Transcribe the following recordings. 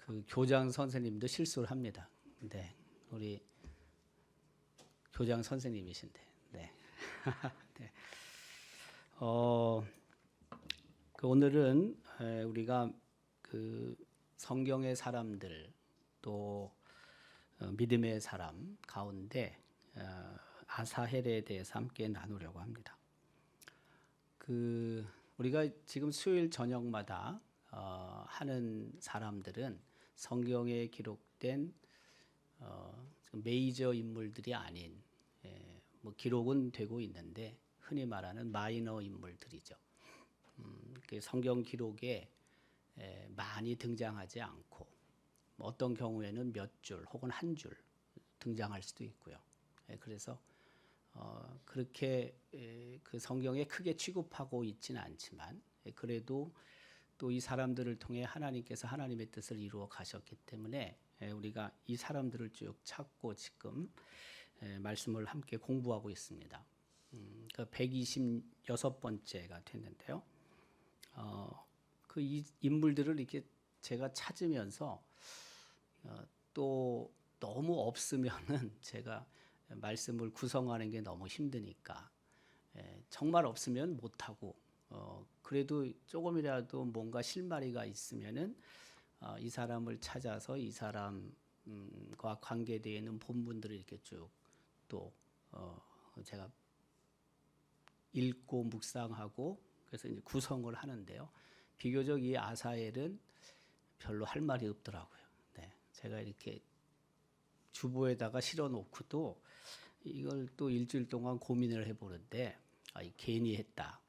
그 교장 선생님도 실수를 합니다. 네, 우리 교장 선생님이신데, 네. 네. 오늘은 우리가 그 성경의 사람들 또 믿음의 사람 가운데 아사헬에 대해서 함께 나누려고 합니다. 그 우리가 지금 수요일 저녁마다 하는 사람들은 성경에 기록된 메이저 인물들이 아닌 뭐 기록은 되고 있는데 흔히 말하는 마이너 인물들이죠. 그 성경 기록에 많이 등장하지 않고 어떤 경우에는 몇 줄 혹은 한 줄 등장할 수도 있고요. 그래서 그렇게 그 성경에 크게 취급하고 있지는 않지만 그래도 또 이 사람들을 통해 하나님께서 하나님의 뜻을 이루어 가셨기 때문에 우리가 이 사람들을 쭉 찾고 지금 말씀을 함께 공부하고 있습니다. 그 126번째가 됐는데요. 그 이 인물들을 이렇게 제가 찾으면서 또 너무 없으면은 제가 말씀을 구성하는 게 너무 힘드니까 정말 없으면 못하고 그래도 조금이라도 뭔가 실마리가 있으면은 이 사람을 찾아서 이 사람과 관계되어 있는 본문들을 이렇게 쭉 또 제가 읽고 묵상하고 그래서 이제 구성을 하는데요. 비교적 이 아사엘은 별로 할 말이 없더라고요. 네, 제가 이렇게 주보에다가 실어놓고도 이걸 또 일주일 동안 고민을 해보는데 괜히 했다.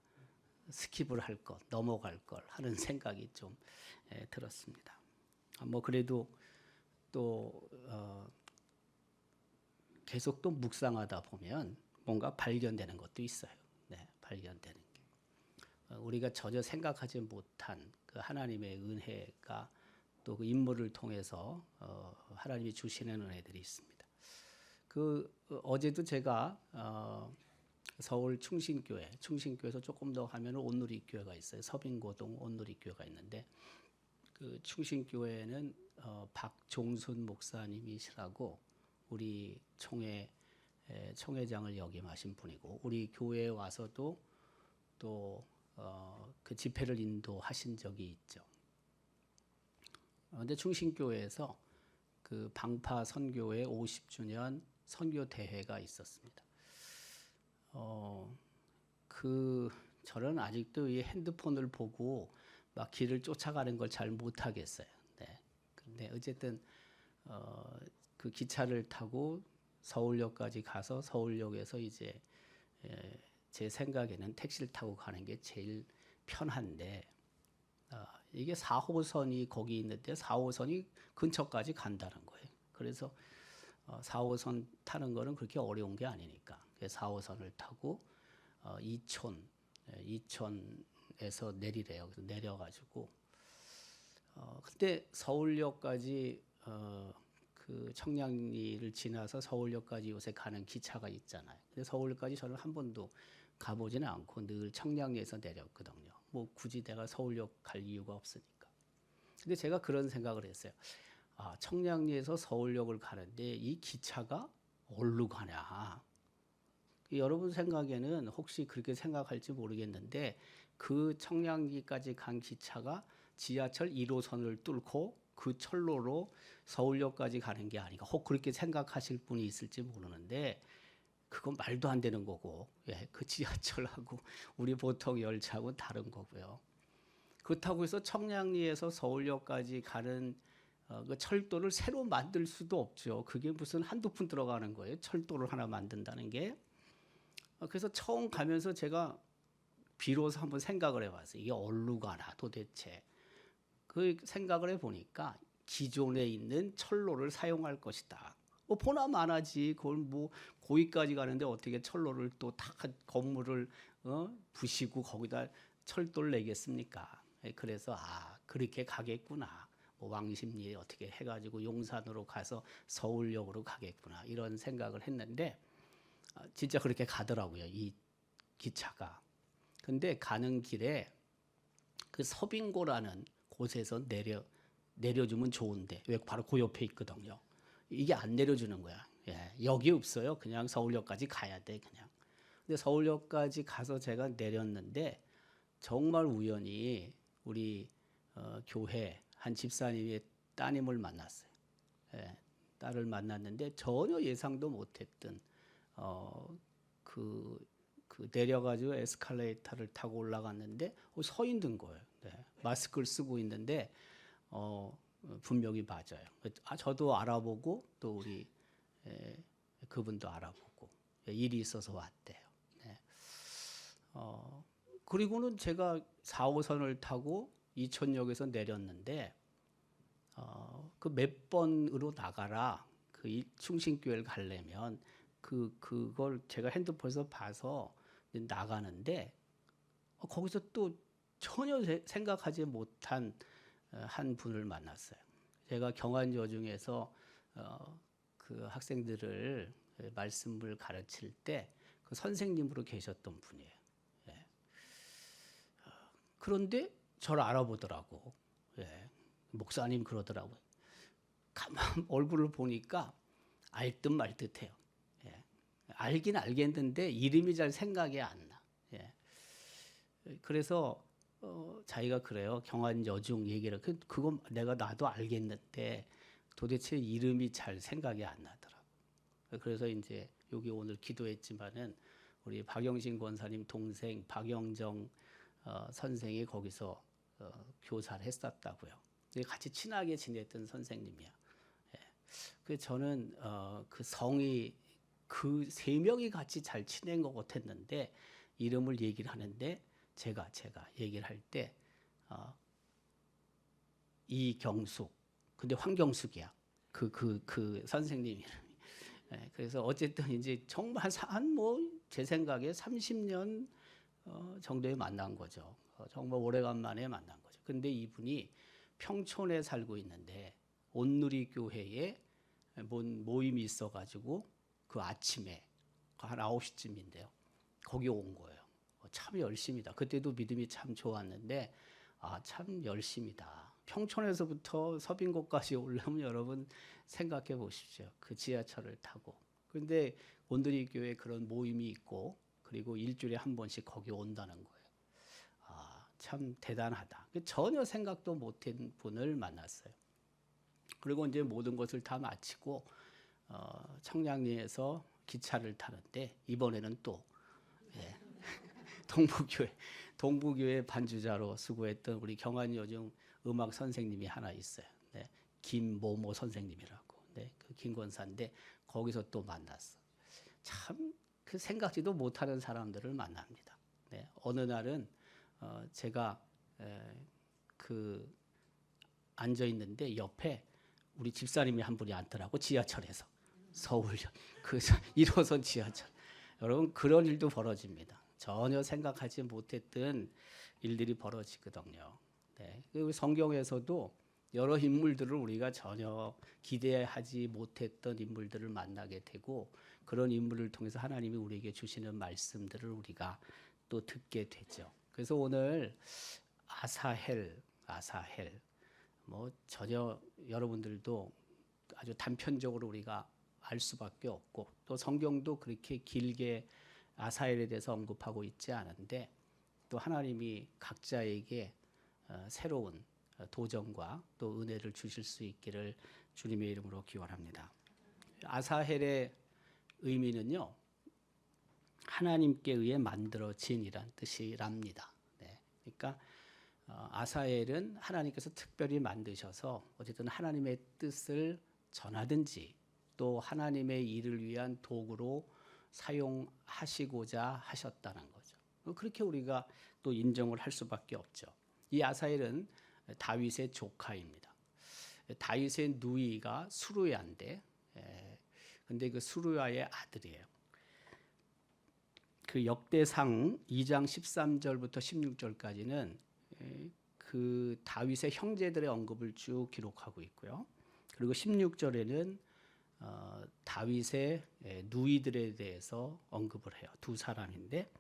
스킵을 할 것, 넘어갈 걸 하는 생각이 좀 들었습니다. 뭐 그래도 또 계속 또 묵상하다 보면 뭔가 발견되는 것도 있어요. 네, 발견되는 게 우리가 전혀 생각하지 못한 그 하나님의 은혜가 또 그 인물을 통해서 하나님이 주시는 은혜들이 있습니다. 그 어제도 제가 서울 충신교에서 조금 더 가면 온누리교회가 있어요. 서빙고동 온누리교회가 있는데 그 충신교회는 박종순 목사님이시라고 우리 총회장을 역임하신 분이고 우리 교회에 와서도 또 그 집회를 인도하신 적이 있죠. 그런데 충신교회에서 그 방파 선교회 50주년 선교 대회가 있었습니다. 저는 아직도 이 핸드폰을 보고 막 길을 쫓아가는 걸 잘 못하겠어요. 네. 근데 어쨌든 그 기차를 타고 서울역까지 가서 서울역에서 이제 제 생각에는 택시를 타고 가는 게 제일 편한데 이게 4호선이 거기 있는데 4호선이 근처까지 간다는 거예요. 그래서 4호선 타는 거는 그렇게 어려운 게 아니니까 4호선을 타고 이촌에서 내리래요. 그래서 내려가지고 그때 서울역까지 그 청량리를 지나서 서울역까지 요새 가는 기차가 있잖아요. 근데 서울까지 저는 한 번도 가보지는 않고 늘 청량리에서 내렸거든요. 뭐 굳이 내가 서울역 갈 이유가 없으니까. 근데 제가 그런 생각을 했어요. 청량리에서 서울역을 가는데 이 기차가 어디로 가냐. 여러분 생각에는 혹시 그렇게 생각할지 모르겠는데 그 청량리까지 간 기차가 지하철 1호선을 뚫고 그 철로로 서울역까지 가는 게 아닌가. 혹 그렇게 생각하실 분이 있을지 모르는데 그건 말도 안 되는 거고 그 지하철하고 우리 보통 열차하고 다른 거고요. 그렇다고 해서 청량리에서 서울역까지 가는 그 철도를 새로 만들 수도 없죠. 그게 무슨 한두 푼 들어가는 거예요. 철도를 하나 만든다는 게. 그래서 처음 가면서 제가 비로소 한번 생각을 해봤어요. 이게 어디로 가나 도대체. 그 생각을 해보니까 기존에 있는 철로를 사용할 것이다. 보나 마나지. 그걸 뭐 고위까지 가는데 어떻게 철로를 또 다 건물을 부시고 거기다 철도를 내겠습니까? 그래서 그렇게 가겠구나. 뭐 왕십리에 어떻게 해가지고 용산으로 가서 서울역으로 가겠구나. 이런 생각을 했는데 진짜 그렇게 가더라고요. 이 기차가. 근데 가는 길에 그 서빙고라는 곳에서 내려주면 좋은데 왜 바로 그 옆에 있거든요. 이게 안 내려주는 거야. 예, 여기 없어요. 그냥 서울역까지 가야 돼 그냥. 근데 서울역까지 가서 제가 내렸는데 정말 우연히 우리 교회 한 집사님의 따님을 만났어요. 예, 딸을 만났는데 전혀 예상도 못했던 그 내려가지고 에스컬레이터를 타고 올라갔는데 서 있는 거예요. 네, 마스크를 쓰고 있는데 분명히 맞아요. 저도 알아보고 또 우리 그분도 알아보고 일이 있어서 왔대요. 네. 그리고는 제가 4호선을 타고 이천역에서 내렸는데 그 몇 번으로 나가라. 그 충신교회를 가려면 그걸 제가 핸드폰에서 봐서 나가는데 거기서 또 전혀 생각하지 못한 한 분을 만났어요. 제가 경안여중에서 그 학생들을 말씀을 가르칠 때 그 선생님으로 계셨던 분이에요. 예. 그런데 저를 알아보더라고. 예. 목사님 그러더라고요. 가만 얼굴을 보니까 알 듯 말 듯해요. 예. 알긴 알겠는데 이름이 잘 생각이 안 나. 예. 그래서 자기가 그래요. 경안여중 얘기를 그건 나도 알겠는데 도대체 이름이 잘 생각이 안 나더라고. 그래서 이제 여기 오늘 기도했지만은 우리 박영신 권사님 동생 박영정 선생이 거기서 교사를 했었다고요. 같이 친하게 지냈던 선생님이야. 예. 그 저는 그 성이 그 세 명이 같이 잘 지낸 것 같았는데 이름을 얘기를 하는데 제가 얘기를 할 때 이경숙 근데 황경숙이야. 그 선생님 이름이. 예, 그래서 어쨌든 이제 정말 한 뭐 제 생각에 30년 정도에 만난 거죠. 정말 오래간만에 만난 거죠. 근데 이분이 평촌에 살고 있는데 온누리 교회에 모임이 있어가지고 그 아침에 한 9시쯤인데요. 거기 온 거예요. 참 열심이다. 그때도 믿음이 참 좋았는데 참 열심이다. 평촌에서부터 서빙고까지 오려면 여러분 생각해 보십시오. 그 지하철을 타고. 그런데 온누리 교회에 그런 모임이 있고 그리고 일주일에 한 번씩 거기 온다는 거예요. 참 대단하다. 전혀 생각도 못한 분을 만났어요. 그리고 이제 모든 것을 다 마치고 청량리에서 기차를 타는데 이번에는 또 예, 동부교회 반주자로 수고했던 우리 경안여중 음악 선생님이 하나 있어요. 네, 김모모 선생님이라고. 네, 그 김권사인데 거기서 또 만났어. 참 그 생각지도 못하는 사람들을 만납니다. 네, 어느 날은 제가 그 앉아 있는데 옆에 우리 집사님이 한 분이 앉더라고. 지하철에서 서울역 그 1호선 지하철. 여러분 그런 일도 벌어집니다. 전혀 생각하지 못했던 일들이 벌어지거든요. 네. 그리고 성경에서도 여러 인물들을 우리가 전혀 기대하지 못했던 인물들을 만나게 되고 그런 인물을 통해서 하나님이 우리에게 주시는 말씀들을 우리가 또 듣게 되죠. 그래서 오늘 아사헬 뭐 전혀 여러분들도 아주 단편적으로 우리가 알 수밖에 없고 또 성경도 그렇게 길게 아사헬에 대해서 언급하고 있지 않은데 또 하나님이 각자에게 새로운 도전과 또 은혜를 주실 수 있기를 주님의 이름으로 기원합니다. 아사헬의 의미는요. 하나님께 의해 만들어진이란 뜻이랍니다. 네. 그러니까 아사헬은 하나님께서 특별히 만드셔서 어쨌든 하나님의 뜻을 전하든지 또 하나님의 일을 위한 도구로 사용하시고자 하셨다는 거죠. 그렇게 우리가 또 인정을 할 수밖에 없죠. 이 아사헬은 다윗의 조카입니다. 다윗의 누이가 수루야인데, 근데 그 수루야의 아들이에요. 그 역대상 2장 13절부터 16절까지는 그 다윗의 형제들의 언급을 쭉 기록하고 있고요. 그리고 16절에는 다윗의 누이들에 대해서 언급을 해요. 두 사람인데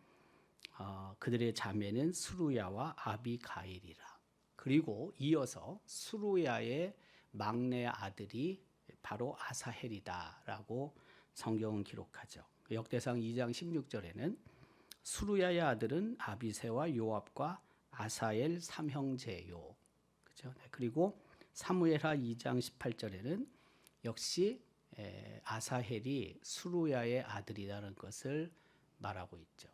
그들의 자매는 수루야와 아비가일이라. 그리고 이어서 수루야의 막내 아들이 바로 아사헬이다라고 성경은 기록하죠. 역대상 2장 16절에는 수루야의 아들은 아비새와 요압과 아사엘 삼형제요. 그렇죠? 그리고 사무엘하 2장 18절에는 역시 아사헬이 수루야의 아들이라는 것을 말하고 있죠.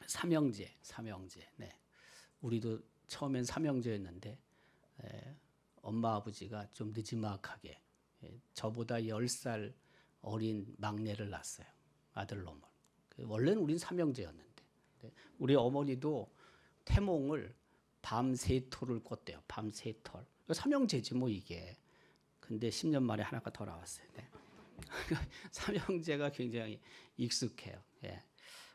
삼형제. 네. 우리도 처음엔 삼형제였는데 엄마 아버지가 좀 느지막하게 저보다 10살 어린 막내를 낳았어요. 아들놈을. 원래는 우린 삼형제였는데 우리 어머니도 태몽을 밤 세토를 꿨대요. 밤 세톨. 삼형제지 뭐 이게. 근데 10년 만에 하나가 더 나왔어요. 네. 삼형제가 굉장히 익숙해요. 예.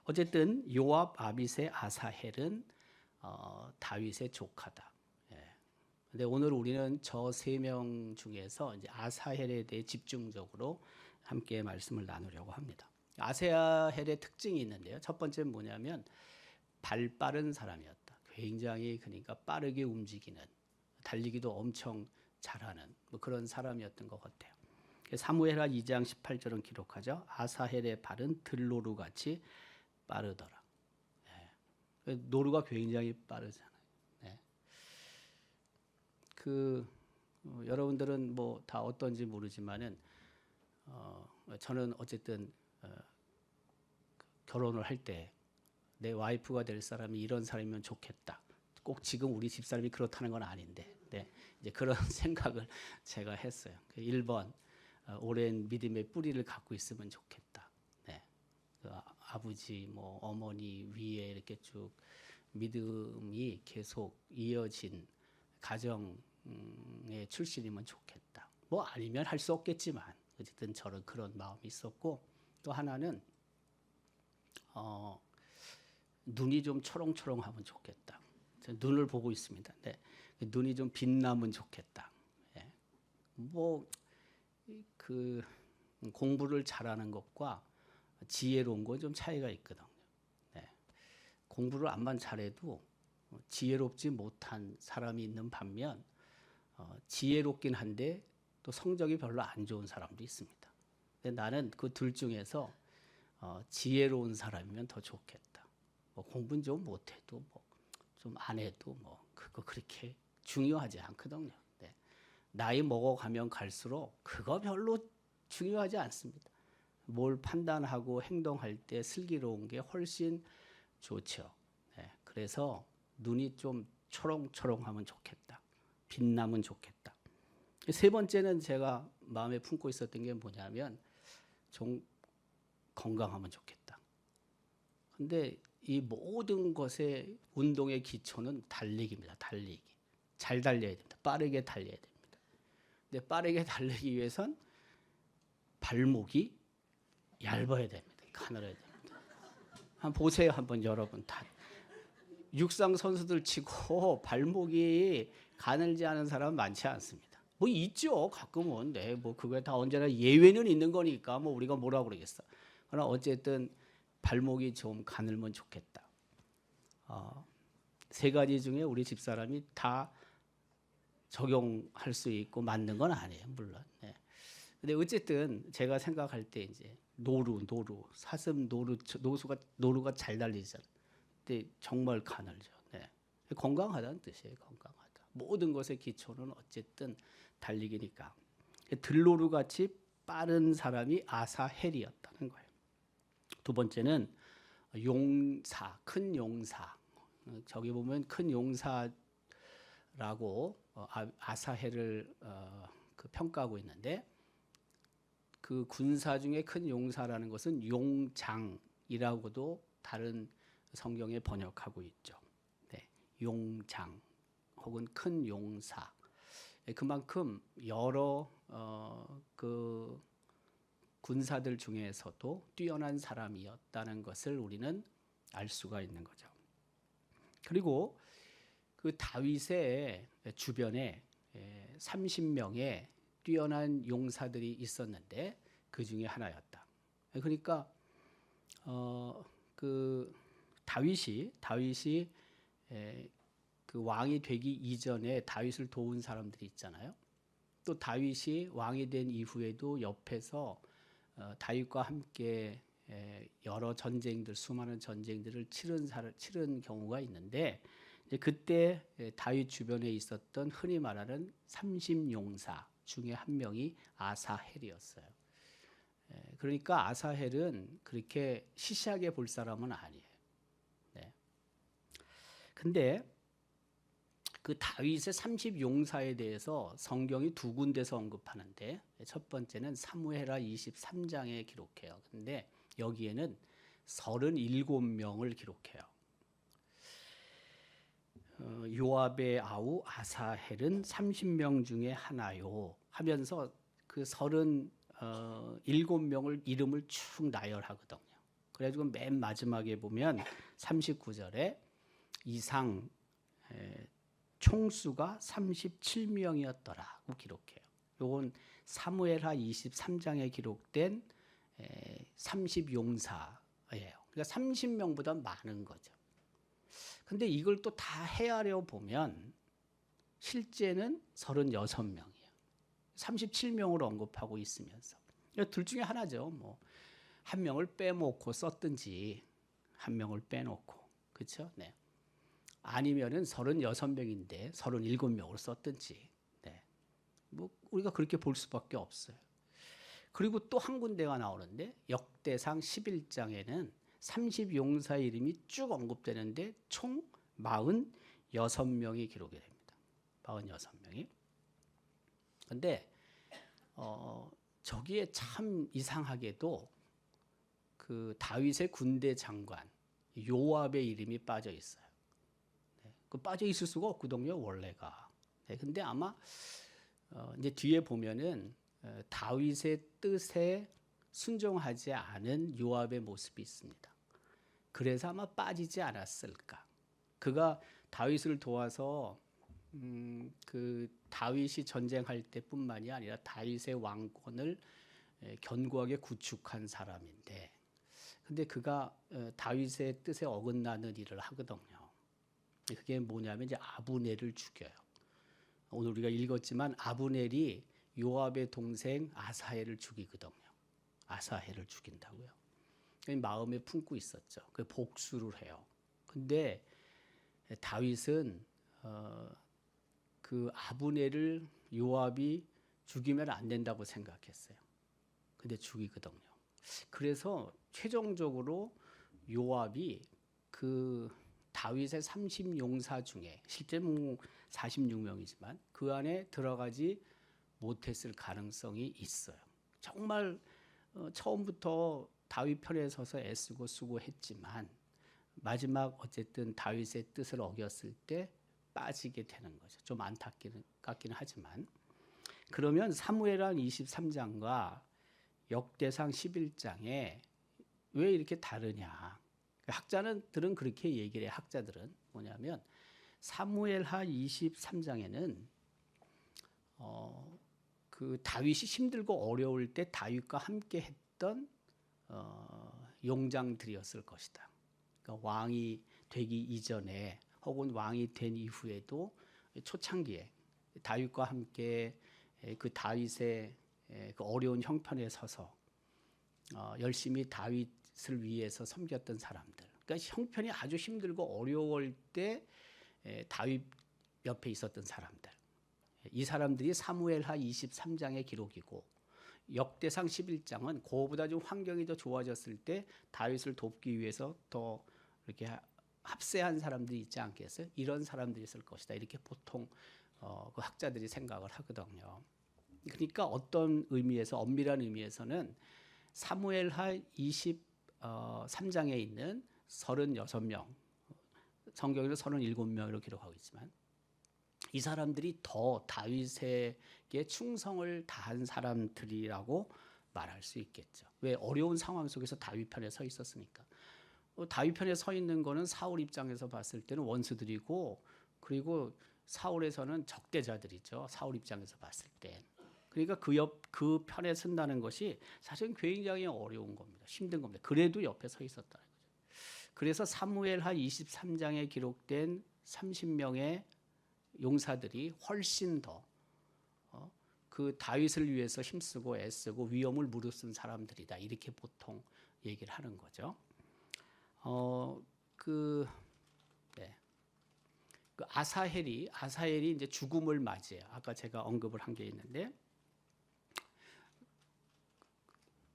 어쨌든 요압, 아비새, 아사헬은 다윗의 조카다. 예. 근데 오늘 우리는 저 세 명 중에서 이제 아사헬에 대해 집중적으로 함께 말씀을 나누려고 합니다. 아사헬의 특징이 있는데요. 첫 번째는 뭐냐면 발 빠른 사람이었다. 굉장히 그러니까 빠르게 움직이는, 달리기도 엄청 잘하는 뭐 그런 사람이었던 것 같아요. 사무엘하 2장 18절은 기록하죠. 아사헬의 발은 들노루같이 빠르더라. 예. 노루가 굉장히 빠르잖아요. 네. 여러분들은 뭐 다 어떤지 모르지만은 저는 어쨌든 결혼을 할 때 내 와이프가 될 사람이 이런 사람이면 좋겠다. 꼭 지금 우리 집사람이 그렇다는 건 아닌데, 네. 이제 그런 생각을 제가 했어요. 1번 오랜 믿음의 뿌리를 갖고 있으면 좋겠다. 네. 아버지, 뭐 어머니 위에 이렇게 쭉 믿음이 계속 이어진 가정의 출신이면 좋겠다. 뭐 아니면 할 수 없겠지만 어쨌든 저는 그런 마음이 있었고, 또 하나는 눈이 좀 초롱초롱하면 좋겠다. 눈을 보고 있습니다. 네. 눈이 좀 빛나면 좋겠다. 예. 공부를 잘하는 것과 지혜로운 건 좀 차이가 있거든요. 네. 공부를 암만 잘해도 지혜롭지 못한 사람이 있는 반면 지혜롭긴 한데 또 성적이 별로 안 좋은 사람도 있습니다. 근데 나는 그 둘 중에서 지혜로운 사람이면 더 좋겠다. 뭐 공부는 좀 못해도 뭐 좀 안 해도 뭐 그거 그렇게 중요하지 않거든요. 네. 나이 먹어가면 갈수록 그거 별로 중요하지 않습니다. 뭘 판단하고 행동할 때 슬기로운 게 훨씬 좋죠. 네. 그래서 눈이 좀 초롱초롱하면 좋겠다. 빛나면 좋겠다. 세 번째는 제가 마음에 품고 있었던 게 뭐냐면 좀 건강하면 좋겠다. 근데 이 모든 것의 운동의 기초는 달리기입니다. 달리기. 잘 달려야 됩니다. 빠르게 달려야 됩니다. 근데 빠르게 달리기 위해선 발목이 얇아야 됩니다. 가늘어야 됩니다. 한번 보세요. 한번 여러분 다. 육상 선수들 치고 발목이 가늘지 않은 사람은 많지 않습니다. 뭐 있죠. 가끔은. 네, 뭐 그거에 다 언제나 예외는 있는 거니까 뭐 우리가 뭐라 그러겠어. 그러나 어쨌든 발목이 좀 가늘면 좋겠다. 세 가지 중에 우리 집사람이 다 적용할 수 있고 맞는 건 아니에요, 물론. 네. 근데 어쨌든 제가 생각할 때 이제 사슴 노루가 잘 달리잖아요. 근데 정말 가늘죠. 네. 건강하다는 뜻이에요, 건강하다. 모든 것의 기초는 어쨌든 달리기니까. 들노루 같이 빠른 사람이 아사헬이었다는 거예요. 두 번째는 큰 용사. 저기 보면 큰 용사라고 아사헬을 평가하고 있는데, 그 군사 중에 큰 용사라는 것은 용장이라고도 다른 성경에 번역하고 있죠. 네, 용장 혹은 큰 용사. 그만큼 여러 그 군사들 중에서도 뛰어난 사람이었다는 것을 우리는 알 수가 있는 거죠. 그리고 그 다윗의 주변에 30명의 뛰어난 용사들이 있었는데 그 중에 하나였다. 그러니까 그 다윗이 그 왕이 되기 이전에 다윗을 도운 사람들이 있잖아요. 또 다윗이 왕이 된 이후에도 옆에서 다윗과 함께 여러 전쟁들, 수많은 전쟁들을 치른 경우가 있는데, 이제 그때 다윗 주변에 있었던 흔히 말하는 30용사 중에 한 명이 아사헬이었어요. 그러니까 아사헬은 그렇게 시시하게 볼 사람은 아니에요. 네. 근데 그 다윗의 30용사에 대해서 성경이 두 군데서 언급하는데, 첫 번째는 사무엘하 23장에 기록해요. 근데 여기에는 37명을 기록해요. 요압의 아우 아사헬은 30명 중에 하나요 하면서 그 37명을 이름을 쭉 나열하거든요. 그래가지고 맨 마지막에 보면 39절에 이상 총수가 37명이었더라고 기록해요. 요건 사무엘하 23장에 기록된 30용사예요. 그러니까 30명보다 많은 거죠. 근데 이걸 또 다 헤아려 보면 실제는 36명이에요. 37명으로 언급하고 있으면서. 둘 중에 하나죠. 뭐 한 명을 빼먹고 썼든지 한 명을 빼놓고. 그렇죠? 네. 아니면은 36명인데 37명으로 썼든지. 네. 뭐 우리가 그렇게 볼 수밖에 없어요. 그리고 또 한 군데가 나오는데 역대상 11장에는 30용사의 이름이 쭉 언급되는데 총 46명이 기록이 됩니다. 46명이. 근데 저기에 참 이상하게도 그 다윗의 군대 장관 요압의 이름이 빠져 있어요. 네, 그 빠져 있을 수가 없거든요, 원래가. 네, 근데 아마 이제 뒤에 보면은 다윗의 뜻에 순종하지 않은 요압의 모습이 있습니다. 그래서 아마 빠지지 않았을까. 그가 다윗을 도와서 그 다윗이 전쟁할 때뿐만이 아니라 다윗의 왕권을 견고하게 구축한 사람인데, 근데 그가 다윗의 뜻에 어긋나는 일을 하거든요. 그게 뭐냐면 이제 아브넬을 죽여요. 오늘 우리가 읽었지만 아브넬이 요압의 동생 아사헬을 죽이거든요. 아사헬을 죽인다고요. 마음에 품고 있었죠. 그 복수를 해요. 근데 다윗은 그 아브넬을 요압이 죽이면 안 된다고 생각했어요. 근데 죽이거든요. 그래서 최종적으로 요압이 그 다윗의 30용사 중에 실제 46명이지만 그 안에 들어가지 못했을 가능성이 있어요. 정말 처음부터 다윗 편에 서서 애쓰고 수고했지만 마지막 어쨌든 다윗의 뜻을 어겼을 때 빠지게 되는 거죠. 좀 안타깝기는 하지만. 그러면 사무엘하 23장과 역대상 11장에 왜 이렇게 다르냐. 학자들은 그렇게 얘기를 해요. 학자들은 뭐냐면 사무엘하 23장에는 그 다윗이 힘들고 어려울 때 다윗과 함께 했던 용장들이었을 것이다. 그러니까 왕이 되기 이전에 혹은 왕이 된 이후에도 초창기에 다윗과 함께 그 다윗의 그 어려운 형편에 서서 열심히 다윗을 위해서 섬겼던 사람들. 그러니까 형편이 아주 힘들고 어려울 때 다윗 옆에 있었던 사람들. 이 사람들이 사무엘하 23장의 기록이고 역대상 11장은 그거보다 좀 환경이 더 좋아졌을 때 다윗을 돕기 위해서 더 이렇게 합세한 사람들이 있지 않겠어요? 이런 사람들이 있을 것이다. 이렇게 보통 그 학자들이 생각을 하거든요. 그러니까 어떤 의미에서 엄밀한 의미에서는 사무엘하 23장에 있는 36명, 성경에는 37명으로 기록하고 있지만 이 사람들이 더 다윗에게 충성을 다한 사람들이라고 말할 수 있겠죠. 왜? 어려운 상황 속에서 다윗 편에 서 있었으니까. 다윗 편에 서 있는 거는 사울 입장에서 봤을 때는 원수들이고, 그리고 사울에서는 적대자들이죠. 사울 입장에서 봤을 때. 그러니까 그 편에 선다는 것이 사실은 굉장히 어려운 겁니다. 힘든 겁니다. 그래도 옆에 서 있었다는 거죠. 그래서 사무엘하 23장에 기록된 30명의 용사들이 훨씬 더 그 다윗을 위해서 힘쓰고 애쓰고 위험을 무릅쓴 사람들이다. 이렇게 보통 얘기를 하는 거죠. 네. 그 아사헬이 이제 죽음을 맞이해요. 아까 제가 언급을 한 게 있는데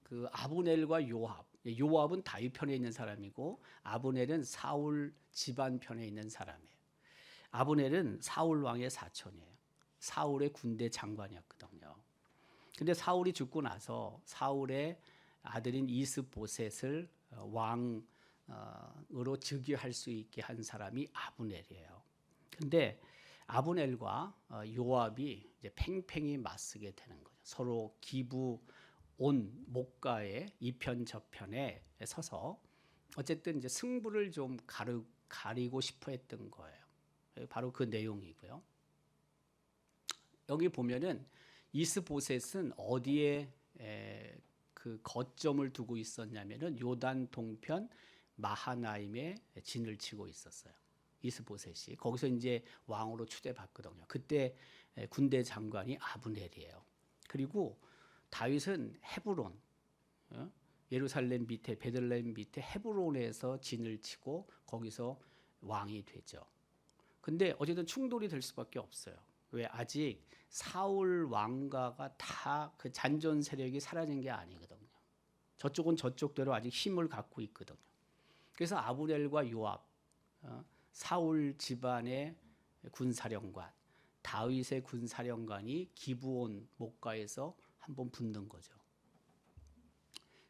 그 아브넬과 요압은 다윗 편에 있는 사람이고 아브넬은 사울 집안 편에 있는 사람이에요. 아브넬은 사울 왕의 사촌이에요. 사울의 군대 장관이었거든요. 근데 사울이 죽고 나서 사울의 아들인 이스보셋을 왕으로 즉위할 수 있게 한 사람이 아브넬이에요. 근데 아브넬과 요압이 이제 팽팽히 맞서게 되는 거죠. 서로 기부 온 목가의 이편 저편에 서서 어쨌든 이제 승부를 좀 가리고 싶어 했던 거예요. 바로 그 내용이고요. 여기 보면은 이스보셋은 어디에 그 거점을 두고 있었냐면은 요단 동편 마하나임에 진을 치고 있었어요. 이스보셋이 거기서 이제 왕으로 추대받거든요. 그때 군대 장관이 아브넬이에요. 그리고 다윗은 헤브론, 예루살렘 밑에 베들레헴 밑에 헤브론에서 진을 치고 거기서 왕이 되죠. 근데 어쨌든 충돌이 될 수밖에 없어요. 왜? 아직 사울 왕가가 다 그 잔존 세력이 사라진 게 아니거든요. 저쪽은 저쪽대로 아직 힘을 갖고 있거든요. 그래서 아브넬과 요압, 사울 집안의 군사령관, 다윗의 군사령관이 기브온 목가에서 한번 붙는 거죠.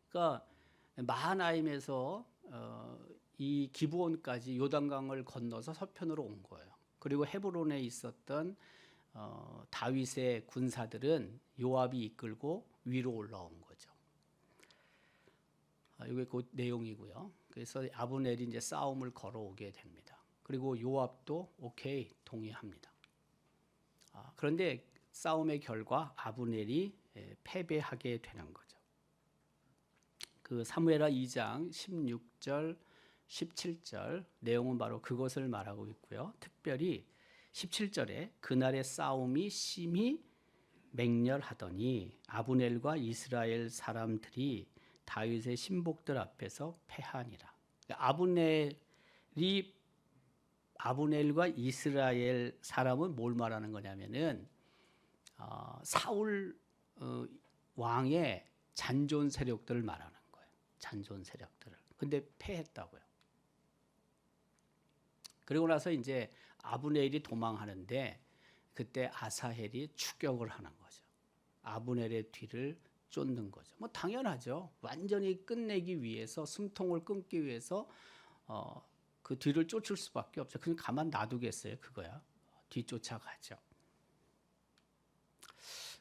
그러니까 마하나임에서 이 기브온까지 요단강을 건너서 서편으로 온 거예요. 그리고 헤브론에 있었던 다윗의 군사들은 요압이 이끌고 위로 올라온 거죠. 이게 그 내용이고요. 그래서 아브넬이 이제 싸움을 걸어오게 됩니다. 그리고 요압도 오케이 동의합니다. 그런데 싸움의 결과 아브넬이 패배하게 되는 거죠. 그 사무엘하 2장 16절 17절 내용은 바로 그것을 말하고 있고요. 특별히 17절에 그날의 싸움이 심히 맹렬하더니 아브넬과 이스라엘 사람들이 다윗의 신복들 앞에서 패하니라. 아브넬과 이스라엘 사람은 뭘 말하는 거냐면은 사울 왕의 잔존 세력들을 말하는 거예요. 잔존 세력들을. 근데 패했다고요. 그리고 나서 이제 아브넬이 도망하는데 그때 아사헬이 추격을 하는 거죠. 아브넬의 뒤를 쫓는 거죠. 뭐 당연하죠. 완전히 끝내기 위해서 숨통을 끊기 위해서 그 뒤를 쫓을 수밖에 없죠. 그냥 가만 놔두겠어요. 그거야. 뒤쫓아가죠.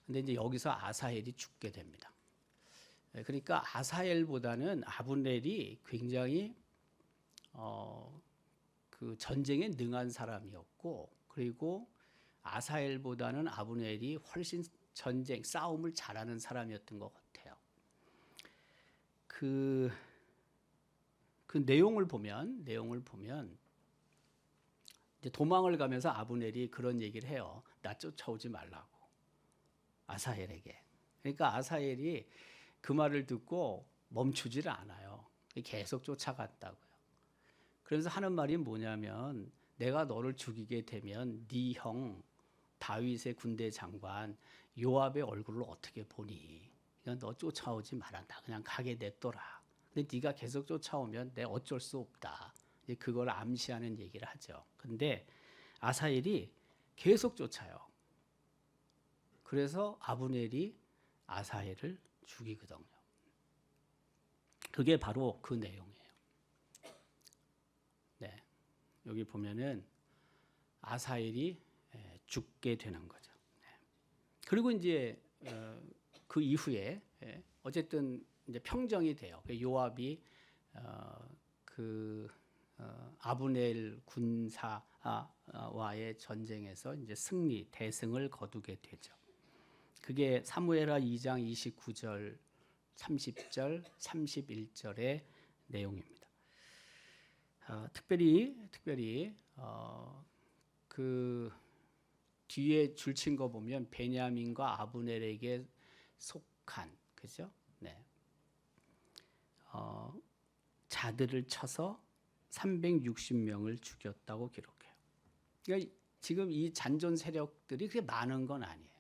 근데 이제 여기서 아사헬이 죽게 됩니다. 그러니까 아사헬보다는 아브넬이 굉장히 그 전쟁에 능한 사람이었고, 그리고 아사헬보다는 아브넬이 훨씬 싸움을 잘하는 사람이었던 것 같아요. 그 내용을 보면 이제 도망을 가면서 아브넬이 그런 얘기를 해요. 나 쫓아오지 말라고. 아사헬에게. 그러니까 아사헬이 그 말을 듣고 멈추질 않아요. 계속 쫓아갔다고요. 그래서 하는 말이 뭐냐면 내가 너를 죽이게 되면 네 형 다윗의 군대 장관 요압의 얼굴을 어떻게 보니? 그러니까 너 쫓아오지 말란다. 그냥 가게 냅둬라. 근데 네가 계속 쫓아오면 내가 어쩔 수 없다. 이제 그걸 암시하는 얘기를 하죠. 근데 아사헬이 계속 쫓아요. 그래서 아브넬이 아사헬을 죽이거든요. 그게 바로 그 내용이에요. 네, 여기 보면은 아사헬이 죽게 되는 거죠. 네. 그리고 이제 그 이후에 어쨌든 이제 평정이 돼요. 요압이 아브넬 군사와의 전쟁에서 이제 대승을 거두게 되죠. 그게 사무엘하 2장 29절, 30절, 31절의 내용입니다. 특별히 그 뒤에 줄친 거 보면 베냐민과 아브넬에게 속한 그죠? 네. 자들을 쳐서 360명을 죽였다고 기록해요. 그러니까 지금 이 잔존 세력들이 그렇게 많은 건 아니에요.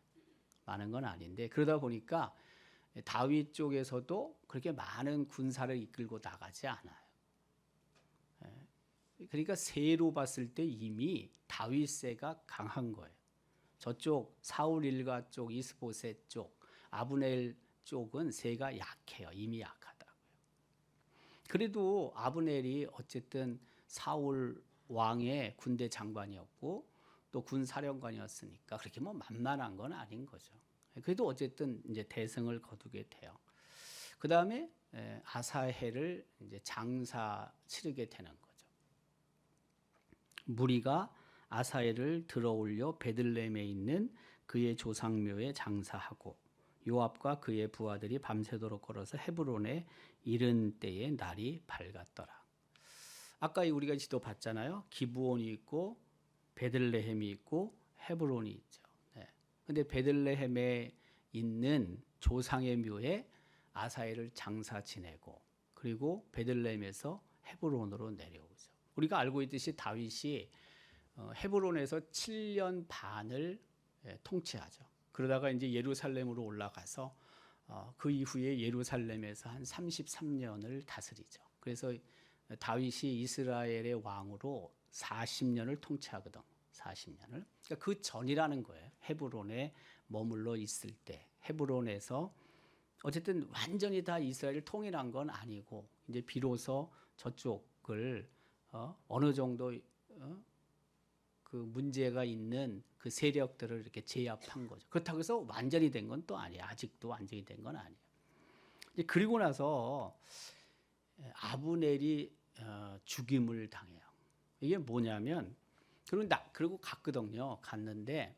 많은 건 아닌데 그러다 보니까 다윗 쪽에서도 그렇게 많은 군사를 이끌고 나가지 않아요. 그러니까 세로 봤을 때 이미 다윗세가 강한 거예요. 저쪽 사울 일가 쪽, 이스보셋 쪽, 아브넬 쪽은 세가 약해요. 이미 약하다고요. 그래도 아브넬이 어쨌든 사울 왕의 군대 장관이었고 또 군사령관이었으니까 그렇게 뭐 만만한 건 아닌 거죠. 그래도 어쨌든 이제 대승을 거두게 돼요. 그 다음에 아사헬을 이제 장사 치르게 되는 거죠. 무리가 아사헬을 들어올려 베들레헴에 있는 그의 조상묘에 장사하고 요압과 그의 부하들이 밤새도록 걸어서 헤브론에 이른 때에 날이 밝았더라. 아까 우리가 지도 봤잖아요. 기브온이 있고 베들레헴이 있고 헤브론이 있죠. 근데 베들레헴에 있는 조상의 묘에 아사헬을 장사 지내고 그리고 베들레헴에서 헤브론으로 내려오죠. 우리가 알고 있듯이 다윗이 헤브론에서 7년 반을 통치하죠. 그러다가 이제 예루살렘으로 올라가서 그 이후에 예루살렘에서 한 33년을 다스리죠. 그래서 다윗이 이스라엘의 왕으로 40년을 통치하거든. 40년을. 그러니까 그 전이라는 거예요. 헤브론에 머물러 있을 때 헤브론에서 어쨌든 완전히 다 이스라엘을 통일한 건 아니고 이제 비로소 저쪽을 어느 정도 그 문제가 있는 그 세력들을 이렇게 제압한 거죠. 그렇다고 해서 완전히 된 건 또 아니에요. 아직도 완전히 된 건 아니에요. 이제 그리고 나서 아브넬이 죽임을 당해요. 이게 뭐냐면 그리고 갔거든요. 갔는데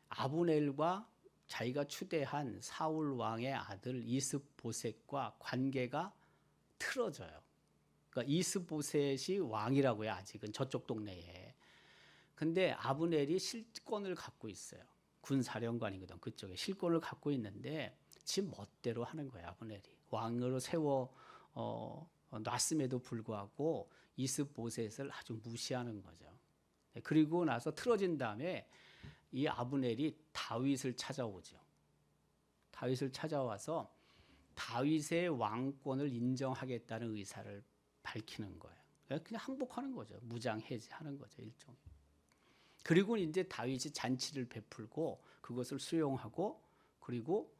아브넬과 자기가 추대한 사울 왕의 아들 이스보셋과 관계가 틀어져요. 그러니까 이스보셋이 왕이라고요. 아직은 저쪽 동네에. 근데 아브넬이 실권을 갖고 있어요. 군사령관이거든. 그쪽에 실권을 갖고 있는데 지 멋대로 하는 거예요. 아브넬이 왕으로 세워 놨음에도 불구하고 이스보셋을 아주 무시하는 거죠. 그리고 나서 틀어진 다음에 이 아브넬이 다윗을 찾아오죠. 다윗을 찾아와서 다윗의 왕권을 인정하겠다는 의사를 밝히는 거예요. 그냥 항복하는 거죠. 무장 해제하는 거죠. 일종의. 그리고 이제 다윗이 잔치를 베풀고 그것을 수용하고 그리고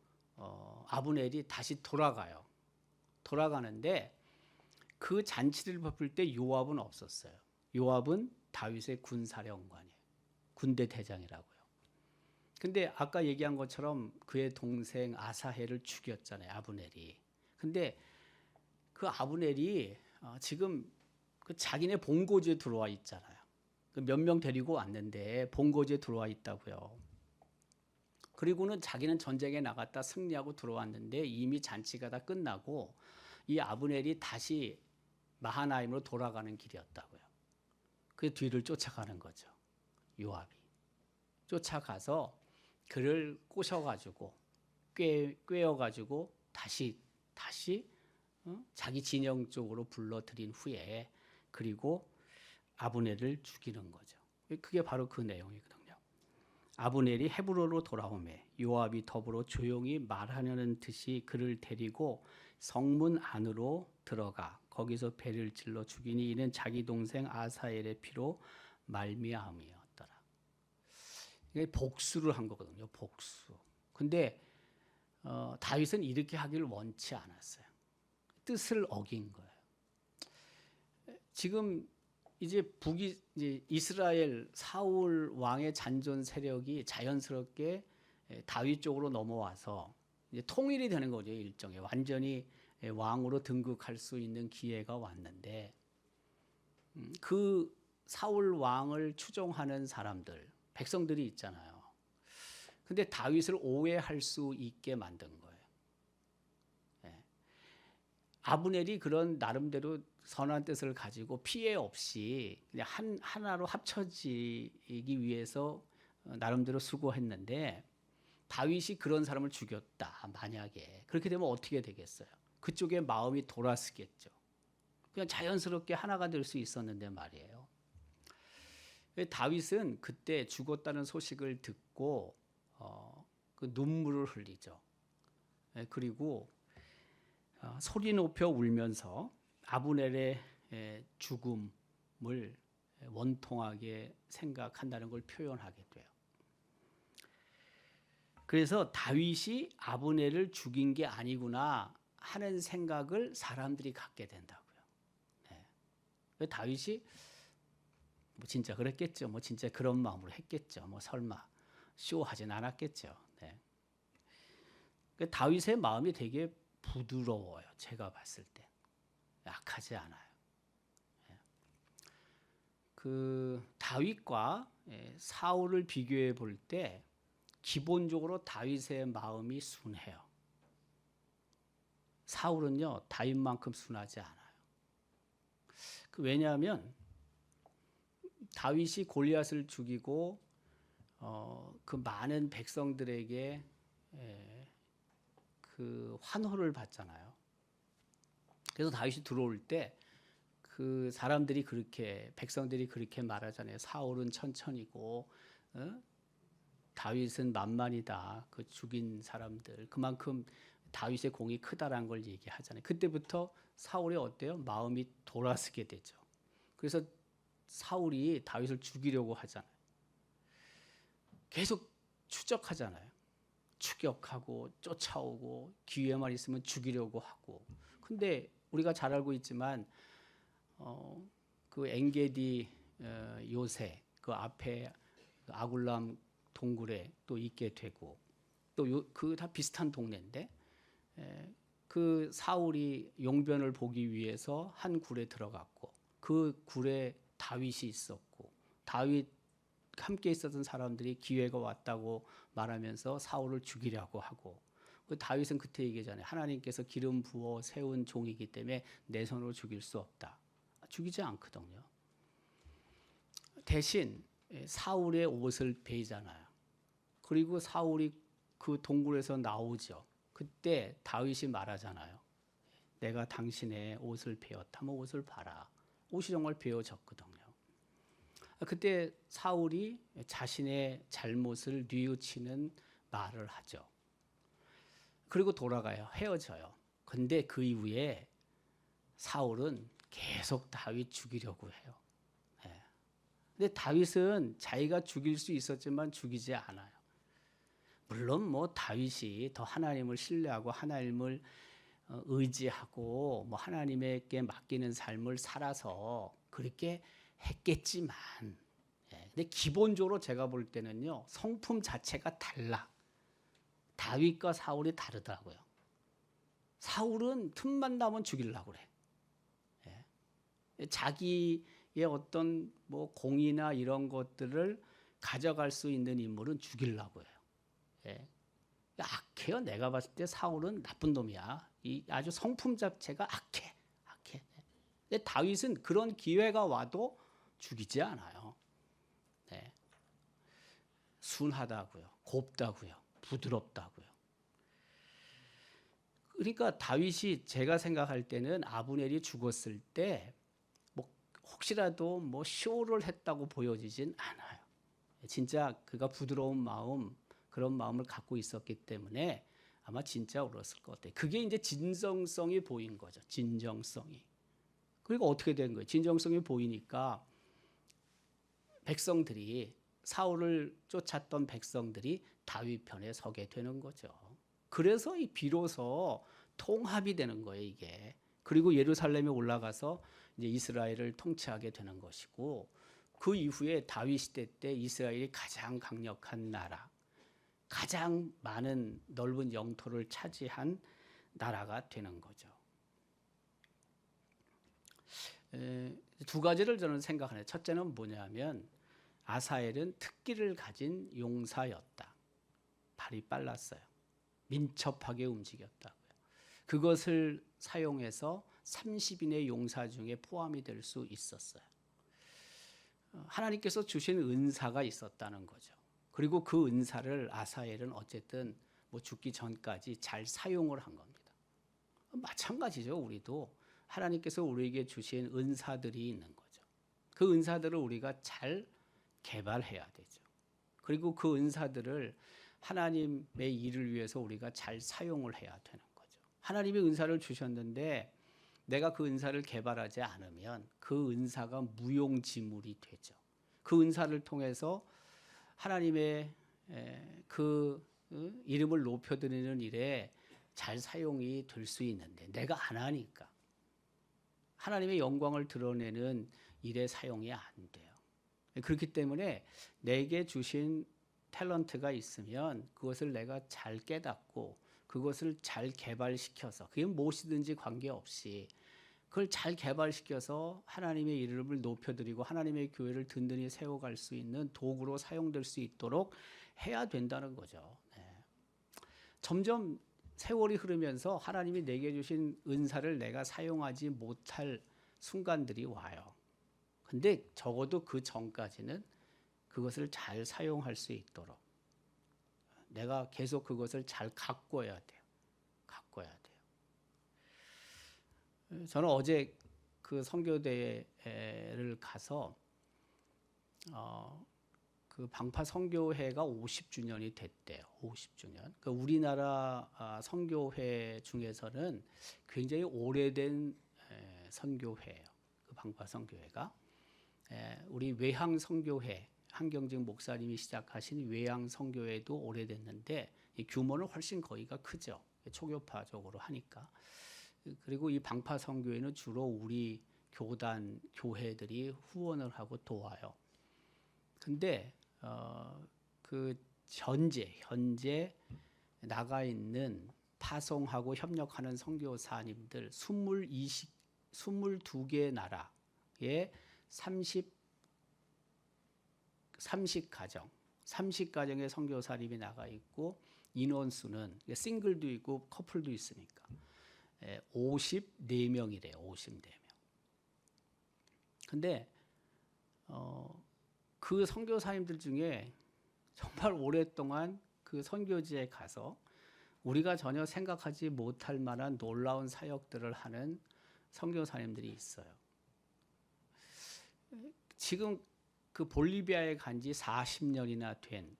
아브넬이 다시 돌아가요. 돌아가는데 그 잔치를 베풀 때 요압은 없었어요. 요압은 다윗의 군사령관이에요. 군대 대장이라고요. 근데 아까 얘기한 것처럼 그의 동생 아사헬을 죽였잖아요. 아브넬이. 근데 그 아브넬이 지금 그 자기네 본거지에 들어와 있잖아요. 몇 명 데리고 왔는데 본거지에 들어와 있다고요. 그리고는 자기는 전쟁에 나갔다 승리하고 들어왔는데 이미 잔치가 다 끝나고 이 아브넬이 다시 마하나임으로 돌아가는 길이었다고요. 그 뒤를 쫓아가는 거죠. 요압이. 쫓아가서 그를 꼬셔가지고 꿰어가지고 다시 자기 진영 쪽으로 불러들인 후에 그리고 아브넬을 죽이는 거죠. 그게 바로 그 내용이거든요. 아브넬이 헤브론으로 돌아오매 요압이 더불어 조용히 말하려는 듯이 그를 데리고 성문 안으로 들어가 거기서 배를 찔러 죽이니 이는 자기 동생 아사엘의 피로 말미암이었더라. 이게 복수를 한 거거든요. 복수. 근데 다윗은 이렇게 하기를 원치 않았어요. 뜻을 어긴 거예요. 지금 이제 이스라엘 사울 왕의 잔존 세력이 자연스럽게 다윗 쪽으로 넘어와서 이제 통일이 되는 거죠. 일종의 완전히 왕으로 등극할 수 있는 기회가 왔는데 그 사울 왕을 추종하는 사람들, 백성들이 있잖아요. 근데 다윗을 오해할 수 있게 만든 거예요. 아브넬이 그런 나름대로 선한 뜻을 가지고 피해 없이 그냥 하나로 합쳐지기 위해서 나름대로 수고했는데 다윗이 그런 사람을 죽였다. 만약에 그렇게 되면 어떻게 되겠어요? 그쪽에 마음이 돌아서겠죠. 그냥 자연스럽게 하나가 될 수 있었는데 말이에요. 다윗은 그때 죽었다는 소식을 듣고 그 눈물을 흘리죠. 그리고 소리 높여 울면서 아브넬의 죽음을 원통하게 생각한다는 걸 표현하게 돼요. 그래서 다윗이 아브넬을 죽인 게 아니구나 하는 생각을 사람들이 갖게 된다고요. 다윗이 뭐 진짜 그랬겠죠. 뭐 진짜 그런 마음으로 했겠죠. 뭐 설마 쇼하진 않았겠죠. 다윗의 마음이 되게 부드러워요. 제가 봤을 때 약하지 않아요. 그 다윗과 사울을 비교해 볼 때 기본적으로 다윗의 마음이 순해요. 사울은요 다윗만큼 순하지 않아요. 왜냐하면 다윗이 골리앗을 죽이고 그 많은 백성들에게 그 환호를 받잖아요. 그래서 다윗이 들어올 때 그 사람들이 그렇게 백성들이 그렇게 말하잖아요. 사울은 천천히고 다윗은 만만이다. 그 죽인 사람들 그만큼 다윗의 공이 크다라는 걸 얘기하잖아요. 그때부터 사울이 어때요? 마음이 돌아서게 되죠. 그래서 사울이 다윗을 죽이려고 하잖아요. 계속 추적하잖아요. 추격하고 쫓아오고 기회만 있으면 죽이려고 하고. 근데 우리가 잘 알고 있지만 그 엔게디 요새 그 앞에 아굴람 동굴에 또 있게 되고 또 그 다 비슷한 동네인데 그 사울이 용변을 보기 위해서 한 굴에 들어갔고 그 굴에 다윗이 있었고 다윗 함께 있었던 사람들이 기회가 왔다고 말하면서 사울을 죽이려고 하고 그 다윗은 그때 얘기잖아요. 하나님께서 기름 부어 세운 종이기 때문에 내 손으로 죽일 수 없다. 죽이지 않거든요. 대신 사울의 옷을 베이잖아요. 그리고 사울이 그 동굴에서 나오죠. 그때 다윗이 말하잖아요. 내가 당신의 옷을 베었다면 옷을 봐라. 옷이 정말 베어졌거든요. 그때 사울이 자신의 잘못을 뉘우치는 말을 하죠. 그리고 돌아가요. 헤어져요. 근데 그 이후에 사울은 계속 다윗 죽이려고 해요. 근데 다윗은 자기가 죽일 수 있었지만 죽이지 않아요. 물론 뭐 다윗이 더 하나님을 신뢰하고 하나님을 의지하고 뭐 하나님에게 맡기는 삶을 살아서 그렇게 했겠지만, 근데 기본적으로 제가 볼 때는요 성품 자체가 달라. 다윗과 사울이 다르다고요. 사울은 틈만 나면 죽이려고 그래. 자기의 어떤 뭐 공이나 이런 것들을 가져갈 수 있는 인물은 죽이려고 해요. 악해요. 내가 봤을 때 사울은 나쁜 놈이야. 이 아주 성품 자체가 악해. 근데 다윗은 그런 기회가 와도 죽이지 않아요. 순하다고요. 곱다고요. 부드럽다고요. 그러니까 다윗이 제가 생각할 때는 아브넬이 죽었을 때 뭐 혹시라도 뭐 쇼를 했다고 보여지진 않아요. 진짜 그가 부드러운 마음, 그런 마음을 갖고 있었기 때문에 아마 진짜 울었을 것 같아요. 그게 이제 진정성이 보인 거죠. 진정성이. 그리고 어떻게 된 거예요? 진정성이 보이니까 백성들이 사울을 쫓았던 백성들이 다윗 편에 서게 되는 거죠. 그래서 이 비로소 통합이 되는 거예요, 이게. 그리고 예루살렘에 올라가서 이제 이스라엘을 통치하게 되는 것이고 그 이후에 다윗 시대 때 이스라엘이 가장 강력한 나라, 가장 많은 넓은 영토를 차지한 나라가 되는 거죠. 두 가지를 저는 생각하네요. 첫째는 뭐냐면 아사엘은 특기를 가진 용사였다. 발이 빨랐어요. 민첩하게 움직였다고요. 그것을 사용해서 30인의 용사 중에 포함이 될 수 있었어요. 하나님께서 주신 은사가 있었다는 거죠. 그리고 그 은사를 아사엘은 어쨌든 뭐 죽기 전까지 잘 사용을 한 겁니다. 마찬가지죠. 우리도 하나님께서 우리에게 주신 은사들이 있는 거죠. 그 은사들을 우리가 잘 개발해야 되죠. 그리고 그 은사들을 하나님의 일을 위해서 우리가 잘 사용을 해야 되는 거죠. 하나님이 은사를 주셨는데 내가 그 은사를 개발하지 않으면 그 은사가 무용지물이 되죠. 그 은사를 통해서 하나님의 그 이름을 높여드리는 일에 잘 사용이 될 수 있는데 내가 안 하니까 하나님의 영광을 드러내는 일에 사용이 안 돼요. 그렇기 때문에 내게 주신 탤런트가 있으면 그것을 내가 잘 깨닫고 그것을 잘 개발시켜서 그게 무엇이든지 관계없이 그걸 잘 개발시켜서 하나님의 이름을 높여드리고 하나님의 교회를 든든히 세워갈 수 있는 도구로 사용될 수 있도록 해야 된다는 거죠. 네. 점점 세월이 흐르면서 하나님이 내게 주신 은사를 내가 사용하지 못할 순간들이 와요. 근데 적어도 그 전까지는 그것을 잘 사용할 수 있도록 내가 계속 그것을 잘 가꿔야 돼요. 가꿔야 돼요. 저는 어제 그 선교대회를 가서 그 방파 선교회가 50주년이 됐대요. 50주년. 그 우리나라 선교회 중에서는 굉장히 오래된 선교회예요. 그 방파 선교회가 우리 외항 선교회 한경직 목사님이 시작하신 외항 선교회도 오래됐는데 이 규모는 훨씬 거기가 크죠. 초교파적으로 하니까. 그리고 이 방파 선교회는 주로 우리 교단 교회들이 후원을 하고 도와요. 근데 그 현재 나가 있는 파송하고 협력하는 선교사님들 22개 나라에 30가정의 선교사님이 나가 있고 인원수는 싱글도 있고 커플도 있으니까 54명이래요. 54명. 근데 그 선교사님들 중에 정말 오랫동안 그 선교지에 가서 우리가 전혀 생각하지 못할 만한 놀라운 사역들을 하는 선교사님들이 있어요. 지금 그 볼리비아에 간 지 40년이나 된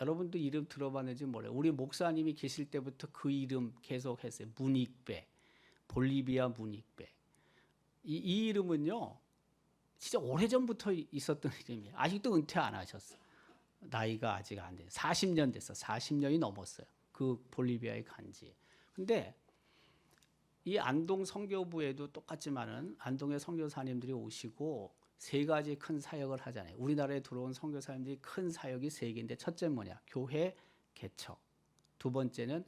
여러분도 이름 들어봤는지 모르요. 우리 목사님이 계실 때부터 그 이름 계속했어요. 무닉베, 볼리비아 무닉베. 이 이름은요. 진짜 오래전부터 있었던 이름이에요. 아직도 은퇴 안 하셨어. 나이가 아직 안 돼요. 40년 됐어. 40년이 넘었어요. 그 볼리비아에 간지. 근데 이 안동 선교부에도 똑같지만은 안동의 선교사님들이 오시고 세 가지 큰 사역을 하잖아요. 우리나라에 들어온 선교사님들이 큰 사역이 세 개인데 첫째는 뭐냐? 교회 개척. 두 번째는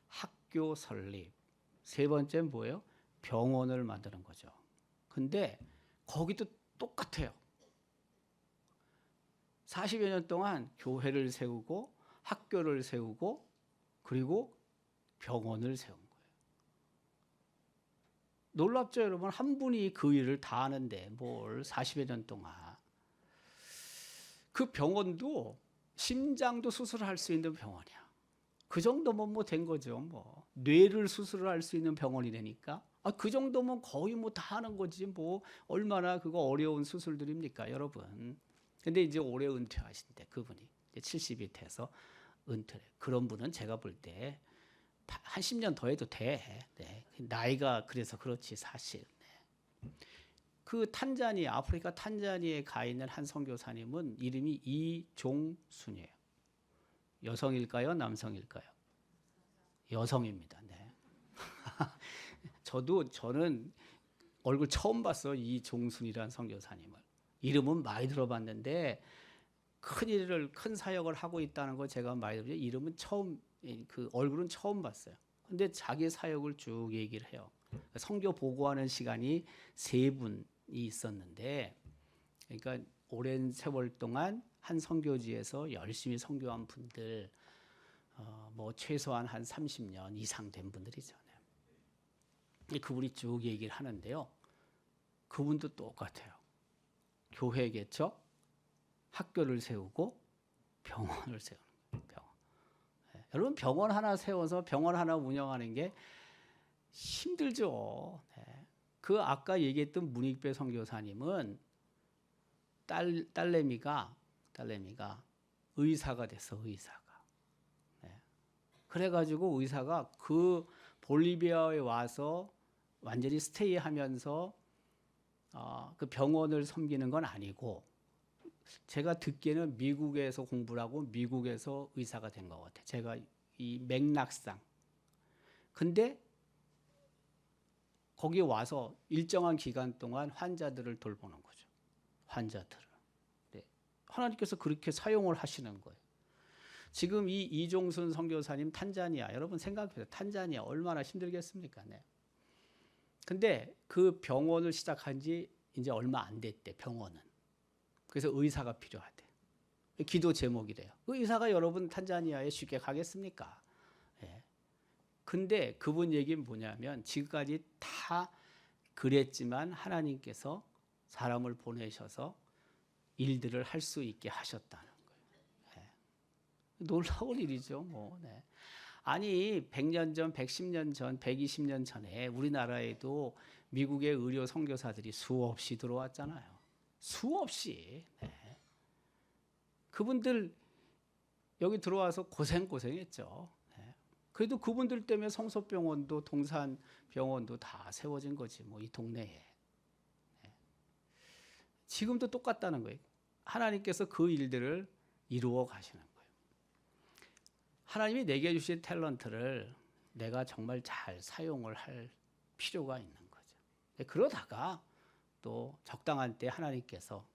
학교 설립. 세 번째는 뭐예요? 병원을 만드는 거죠. 근데 거기도 똑같아요. 40여 년 동안 교회를 세우고 학교를 세우고 그리고 병원을 세운 거예요. 놀랍죠, 여러분? 한 분이 그 일을 다 하는데 뭘 40여 년 동안. 그 병원도 심장도 수술할 수 있는 병원이야. 그 정도면 뭐 된 거죠. 뭐 뇌를 수술할 수 있는 병원이 되니까 그 정도면 거의 뭐 다 하는 거지. 뭐 얼마나 그거 어려운 수술들입니까, 여러분. 근데 이제 올해 은퇴하신대. 그분이 이제 70이 돼서 은퇴를. 그런 분은 제가 볼 때 한 10년 더 해도 돼. 네. 나이가 그래서 그렇지 사실. 네. 그 탄자니아, 아프리카 탄자니아에 가 있는 한 선교사님은 이름이 이종순이에요. 여성일까요, 남성일까요? 여성입니다. 네. 저는 얼굴 처음 봤어. 이종순이라는 선교사님을. 이름은 많이 들어봤는데 큰 사역을 하고 있다는 걸 제가 많이 들었죠. 이름은 그 얼굴은 처음 봤어요. 근데 자기 사역을 쭉 얘기를 해요. 선교 보고하는 시간이 3분이 있었는데, 그러니까 오랜 세월 동안 한 선교지에서 열심히 선교한 분들, 뭐 최소한 한 30년 이상 된 분들이잖아요. 그분이 쭉 얘기를 하는데요. 그분도 똑같아요. 교회 개척, 학교를 세우고 병원을 세우는 거예요. 병원. 네. 여러분 병원 하나 세워서 병원 하나 운영하는 게 힘들죠. 네. 그 아까 얘기했던 문익배 선교사님은 딸내미가 의사가 됐어. 의사가. 네. 그래가지고 의사가 그 볼리비아에 와서 완전히 스테이하면서 그 병원을 섬기는 건 아니고 제가 듣기에는 미국에서 공부를 하고 미국에서 의사가 된 것 같아요. 제가 이 맥락상. 근데 거기 와서 일정한 기간 동안 환자들을 돌보는 거죠. 환자들을. 네. 하나님께서 그렇게 사용을 하시는 거예요. 지금 이 이종순 선교사님 탄자니아 여러분 생각해보세요. 탄자니아 얼마나 힘들겠습니까? 네. 근데 그 병원을 시작한 지 이제 얼마 안 됐대. 병원은. 그래서 의사가 필요하대. 기도 제목이래요. 그 의사가 여러분 탄자니아에 쉽게 가겠습니까? 예. 근데 그분 얘기는 뭐냐면 지금까지 다 그랬지만 하나님께서 사람을 보내셔서 일들을 할 수 있게 하셨다는 거예요. 예. 놀라운 일이죠. 뭐. 네. 아니 100년 전, 110년 전, 120년 전에 우리나라에도 미국의 의료 선교사들이 수없이 들어왔잖아요. 수없이. 네. 그분들 여기 들어와서 고생했죠. 네. 그래도 그분들 때문에 성서병원도 동산병원도 다 세워진 거지 뭐 이 동네에. 네. 지금도 똑같다는 거예요. 하나님께서 그 일들을 이루어 가시는 거예요. 하나님이 내게 주신 탤런트를 내가 정말 잘 사용을 할 필요가 있는 거죠. 그러다가 또 적당한 때 하나님께서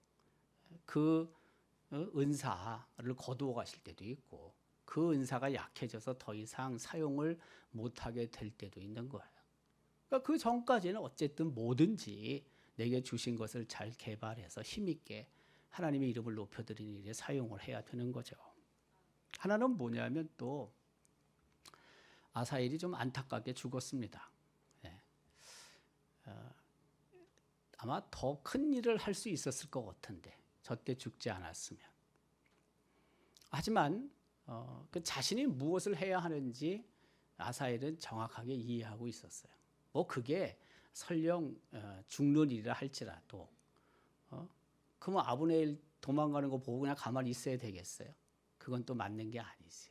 그 은사를 거두어 가실 때도 있고 그 은사가 약해져서 더 이상 사용을 못하게 될 때도 있는 거예요. 그러니까 그 전까지는 어쨌든 뭐든지 내게 주신 것을 잘 개발해서 힘있게 하나님의 이름을 높여드리는 일에 사용을 해야 되는 거죠. 하나는 뭐냐면 또 아사엘이 좀 안타깝게 죽었습니다. 네. 아마 더 큰 일을 할 수 있었을 것 같은데 저때 죽지 않았으면. 하지만 그 자신이 무엇을 해야 하는지 아사엘은 정확하게 이해하고 있었어요. 뭐 그게 설령 죽는 일이라 할지라도 그러면 아브넬 도망가는 거 보고 그냥 가만히 있어야 되겠어요? 그건 또 맞는 게 아니지.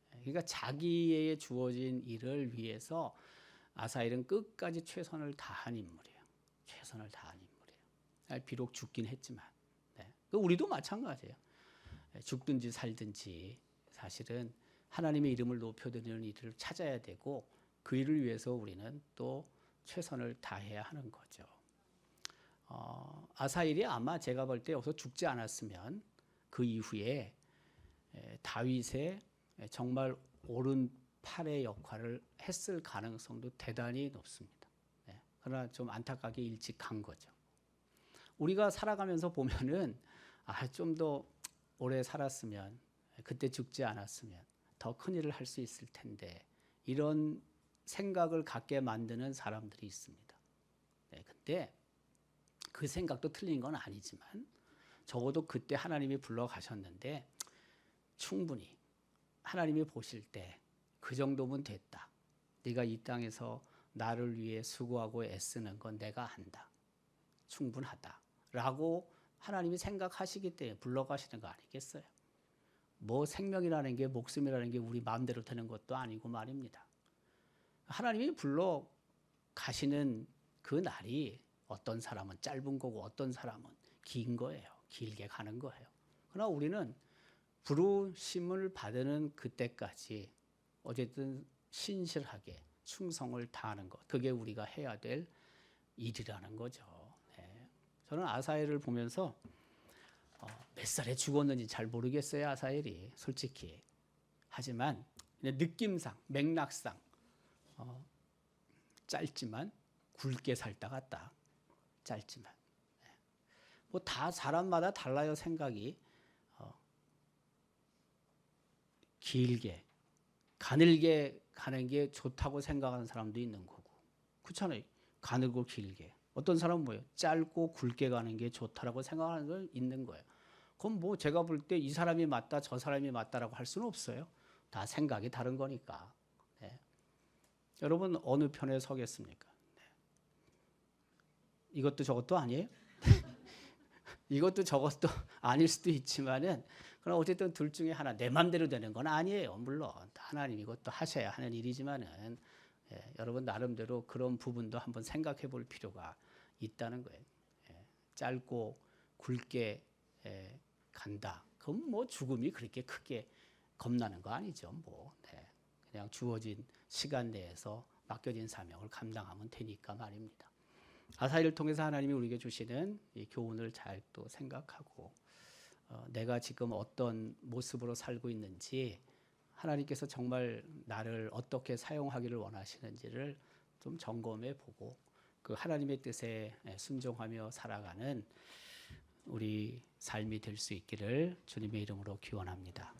그러니까 자기에게 주어진 일을 위해서 아사엘은 끝까지 최선을 다한 인물이에요. 최선을 다한 인물이에요. 비록 죽긴 했지만. 네. 우리도 마찬가지예요. 죽든지 살든지 사실은 하나님의 이름을 높여드리는 일을 찾아야 되고 그 일을 위해서 우리는 또 최선을 다해야 하는 거죠. 아사엘이 아마 제가 볼 때 여기서 죽지 않았으면 그 이후에 다윗의 정말 오른팔의 역할을 했을 가능성도 대단히 높습니다. 네. 그러나 좀 안타깝게 일찍 간 거죠. 우리가 살아가면서 보면은 좀 더 오래 살았으면 그때 죽지 않았으면 더 큰 일을 할 수 있을 텐데 이런 생각을 갖게 만드는 사람들이 있습니다. 네. 근데 그 생각도 틀린 건 아니지만 적어도 그때 하나님이 불러가셨는데 충분히 하나님이 보실 때 그 정도면 됐다. 네가 이 땅에서 나를 위해 수고하고 애쓰는 건 내가 한다. 충분하다. 라고 하나님이 생각하시기 때문에 불러가시는 거 아니겠어요? 뭐 생명이라는 게 목숨이라는 게 우리 마음대로 되는 것도 아니고 말입니다. 하나님이 불러가시는 그 날이 어떤 사람은 짧은 거고 어떤 사람은 긴 거예요. 길게 가는 거예요. 그러나 우리는 부르심을 받는 그때까지 어쨌든 신실하게 충성을 다하는 것. 그게 우리가 해야 될 일이라는 거죠. 네. 저는 아사엘을 보면서 몇 살에 죽었는지 잘 모르겠어요. 아사엘이 솔직히. 하지만 느낌상 맥락상 짧지만 굵게 살다 갔다. 짧지만. 뭐 다 사람마다 달라요. 생각이. 길게 가늘게 가는 게 좋다고 생각하는 사람도 있는 거고. 그렇잖아요. 가늘고 길게. 어떤 사람은 뭐예요? 짧고 굵게 가는 게 좋다라고 생각하는 걸 있는 거예요. 그럼 뭐 제가 볼 때 이 사람이 맞다, 저 사람이 맞다라고 할 수는 없어요. 다 생각이 다른 거니까. 네. 여러분 어느 편에 서겠습니까? 네. 이것도 저것도 아니에요? 이것도 저것도 아닐 수도 있지만은 그럼 어쨌든 둘 중에 하나 내 맘대로 되는 건 아니에요. 물론 하나님 이것도 하셔야 하는 일이지만은 여러분 나름대로 그런 부분도 한번 생각해 볼 필요가 있다는 거예요. 짧고 굵게 간다. 그럼 뭐 죽음이 그렇게 크게 겁나는 거 아니죠. 뭐 그냥 주어진 시간 내에서 맡겨진 사명을 감당하면 되니까 말입니다. 아사히를 통해서 하나님이 우리에게 주시는 이 교훈을 잘 또 생각하고 내가 지금 어떤 모습으로 살고 있는지 하나님께서 정말 나를 어떻게 사용하기를 원하시는지를 좀 점검해 보고 그 하나님의 뜻에 순종하며 살아가는 우리 삶이 될 수 있기를 주님의 이름으로 기원합니다.